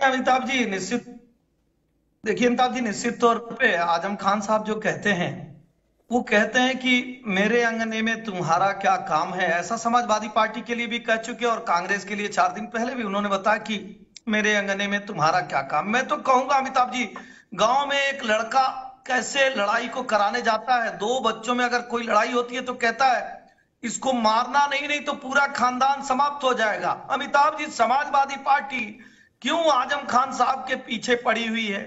अमिताभ जी निश्चित, देखिए अमिताभ जी, निश्चित तौर पे आजम खान साहब जो कहते हैं, वो कहते हैं कि मेरे अंगने में तुम्हारा क्या काम है। ऐसा समाजवादी पार्टी के लिए भी कह चुके और कांग्रेस के लिए 4 दिन पहले भी उन्होंने बताया कि मेरे अंगने में तुम्हारा क्या काम। मैं तो कहूंगा अमिताभ जी, गांव में एक लड़का कैसे लड़ाई को कराने जाता है, 2 बच्चों में अगर कोई लड़ाई होती है तो कहता है इसको मारना नहीं, नहीं तो पूरा खानदान समाप्त हो जाएगा। अमिताभ जी, समाजवादी पार्टी क्यों आजम खान साहब के पीछे पड़ी हुई है?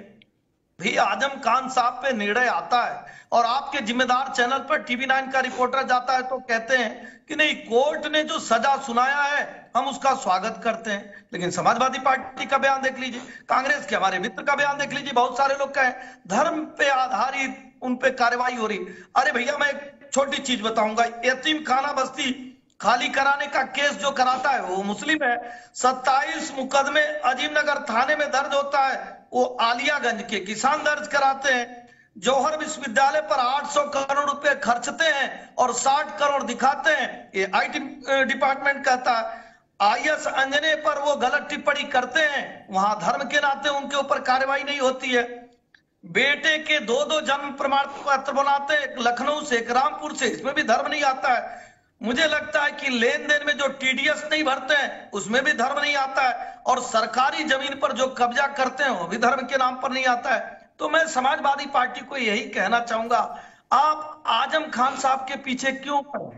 भी आजम खान साहब पे निर्णय आता है और आपके जिम्मेदार चैनल पर टीवी 9 का रिपोर्टर जाता है तो कहते हैं कि नहीं, कोर्ट ने जो सजा सुनाया है हम उसका स्वागत करते हैं। लेकिन समाजवादी पार्टी का बयान देख लीजिए, कांग्रेस के हमारे मित्र का बयान देख लीजिए, बहुत सारे लोग कहें धर्म पे आधारित उन पे कार्रवाई हो रही। अरे भैया, मैं एक छोटी चीज बताऊंगा, यतीम खाना बस्ती खाली कराने का केस जो कराता है वो मुस्लिम है। 27 मुकदमे अजीमनगर थाने में दर्ज होता है, वो आलियागंज के किसान दर्ज कराते हैं। जौहर विश्वविद्यालय पर 800 करोड़ रुपए खर्चते हैं और 60 करोड़ दिखाते हैं, ये आईटी डिपार्टमेंट कहता है। आईएएस अंजने पर वो गलत टिप्पणी करते हैं, वहां धर्म के नाते उनके ऊपर कार्रवाई नहीं होती है। बेटे के 2-2 जन्म प्रमाण पत्र बनाते हैं, लखनऊ से, एक रामपुर से, इसमें भी धर्म नहीं आता है। मुझे लगता है कि लेन देन में जो टीडीएस नहीं भरते हैं उसमें भी धर्म नहीं आता है, और सरकारी जमीन पर जो कब्जा करते हैं वो भी धर्म के नाम पर नहीं आता है। तो मैं समाजवादी पार्टी को यही कहना चाहूंगा, आप आजम खान साहब के पीछे क्यों पड़े?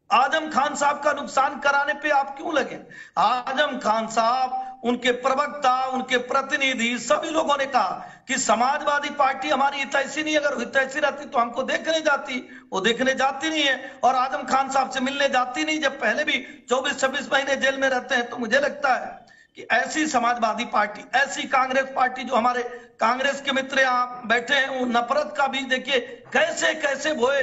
आजम खान साहब का नुकसान कराने पे आप क्यों लगे? आजम खान साहब, उनके प्रवक्ता, उनके प्रतिनिधि, सभी लोगों ने कहा कि समाजवादी पार्टी हमारी हितैषी नहीं, अगर हितैषी रहती तो हमको देखने जाती, वो देखने जाती नहीं है और आजम खान साहब से मिलने जाती नहीं, जब पहले भी 24-26 महीने जेल में रहते हैं। तो मुझे लगता है कि ऐसी समाजवादी पार्टी, ऐसी कांग्रेस पार्टी, जो हमारे कांग्रेस के मित्र यहाँ बैठे हैं, वो नफरत का बीज देखिए कैसे कैसे बोए।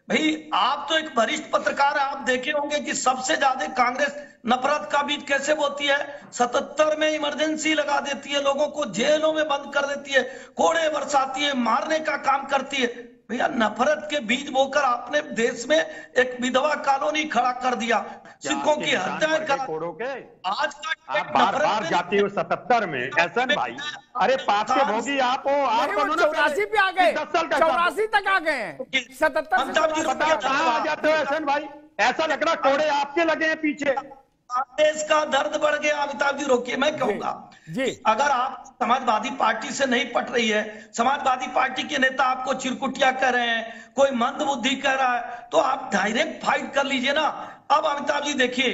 भाई, आप तो एक वरिष्ठ पत्रकार हैं, आप देखे होंगे कि सबसे ज्यादा कांग्रेस नफरत का बीज कैसे बोती है। 77 में इमरजेंसी लगा देती है, लोगों को जेलों में बंद कर देती है, कोड़े बरसाती है, मारने का काम करती है। भैया, नफरत के बीज बोकर आपने देश में एक विधवा कॉलोनी खड़ा कर दिया, सिखों की हत्याएं कर। आज का आप बार बार जाते हो 77 में, एहसन भाई, अरे पाप के भोगी आप हो। आप 84 पे आ गए, 84 तक आ गए, 77 कहाँ आ जाते हो एहसन भाई? ऐसा लग रहा कोड़े आपके लगे हैं पीछे। देश का दर्द बढ़ गया। अमिताभ जी, रोकिए, मैं कहूंगा अगर आप समाजवादी पार्टी से नहीं पट रही है, समाजवादी पार्टी के नेता आपको चिरकुटिया कह रहे हैं, कोई मंदबुद्धि कह रहा है, तो आप डायरेक्ट फाइट कर लीजिए ना। अब अमिताभ जी देखिए,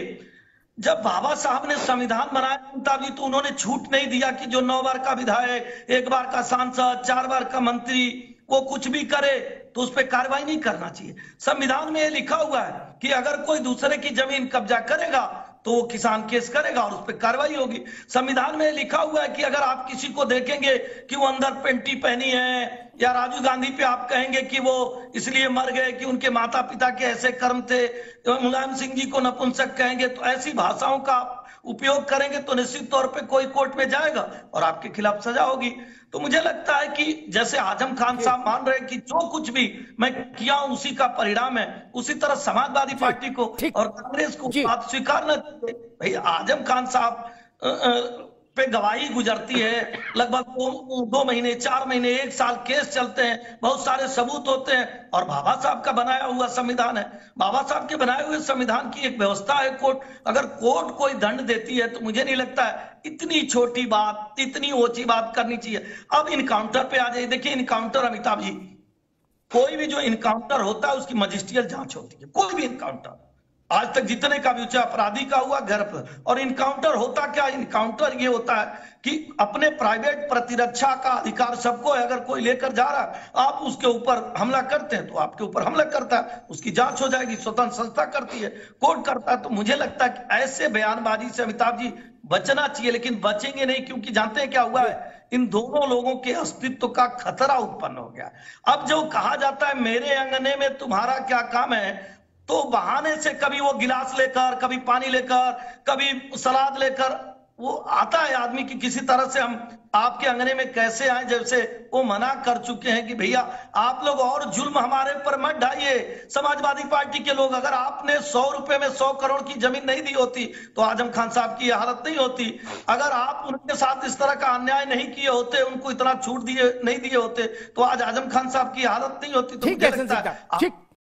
जब बाबा साहब ने संविधान बनाया अमिताभ जी, तो उन्होंने छूट नहीं दिया कि जो 9 बार का विधायक, 1 बार का सांसद, 4 बार का मंत्री, वो कुछ भी करे तो उस पर कार्रवाई नहीं करना चाहिए। संविधान में ये लिखा हुआ है कि अगर कोई दूसरे की जमीन कब्जा करेगा तो वो किसान केस करेगा और उस पर कार्रवाई होगी। संविधान में लिखा हुआ है कि अगर आप किसी को देखेंगे कि वो अंदर पेंटी पहनी है, या राजीव गांधी पे आप कहेंगे कि वो इसलिए मर गए कि उनके माता पिता के ऐसे कर्म थे, मुलायम सिंह जी को नपुंसक कहेंगे, तो ऐसी भाषाओं का उपयोग करेंगे तो निश्चित तौर पे कोई कोर्ट में जाएगा और आपके खिलाफ सजा होगी। तो मुझे लगता है कि जैसे आजम खान साहब मान रहे हैं कि जो कुछ भी मैं किया हूं उसी का परिणाम है, उसी तरह समाजवादी पार्टी को और कांग्रेस को बात स्वीकारना चाहिए। भाई, आजम खान साहब पे गवाही गुजरती है, लगभग 2 महीने, 4 महीने, 1 साल केस चलते हैं, बहुत सारे सबूत होते हैं, और बाबा साहब का बनाया हुआ संविधान है। बाबा साहब के बनाए हुए संविधान की एक व्यवस्था है कोर्ट, अगर कोर्ट कोई दंड देती है तो मुझे नहीं लगता है इतनी छोटी बात, इतनी ऊंची बात करनी चाहिए। अब इनकाउंटर पे आ जाइए। देखिए, इनकाउंटर अमिताभ जी, कोई भी जो इनकाउंटर होता है उसकी मजिस्ट्रियल जांच होती है, कोई भी इनकाउंटर आज तक जितने का भी, चाहे अपराधी का हुआ, घर पर। और इनकाउंटर होता क्या? इनकाउंटर ये होता है कि अपने प्राइवेट प्रतिरक्षा का अधिकार सबको है। अगर कोई लेकर जा रहा है, आप उसके ऊपर हमला करते हैं तो आपके ऊपर हमला करता है, उसकी जांच हो जाएगी, स्वतंत्र संस्था करती है, कोर्ट करता है। तो मुझे लगता है कि ऐसे बयानबाजी से अमिताभ जी बचना चाहिए, लेकिन बचेंगे नहीं, क्योंकि जानते हैं क्या हुआ है, इन दोनों लोगों के अस्तित्व का खतरा उत्पन्न हो गया। अब जो कहा जाता है मेरे अंगने में तुम्हारा क्या काम है, तो बहाने से कभी वो गिलास लेकर, कभी पानी लेकर, कभी सलाद लेकर वो आता है आदमी की किसी तरह से हम आपके अंगने में कैसे आए, जैसे वो मना कर चुके हैं कि भैया आप लोग और जुल्म हमारे पर मत ढाइए। समाजवादी पार्टी के लोग, अगर आपने 100 रुपए में 100 करोड़ की जमीन नहीं दी होती तो आजम खान साहब की यह हालत नहीं होती। अगर आप उनके साथ इस तरह का अन्याय नहीं किए होते, उनको इतना छूट नहीं दिए होते, तो आज आजम खान साहब की हालत नहीं होती। तो ठीक मुझे है लगता है ठीक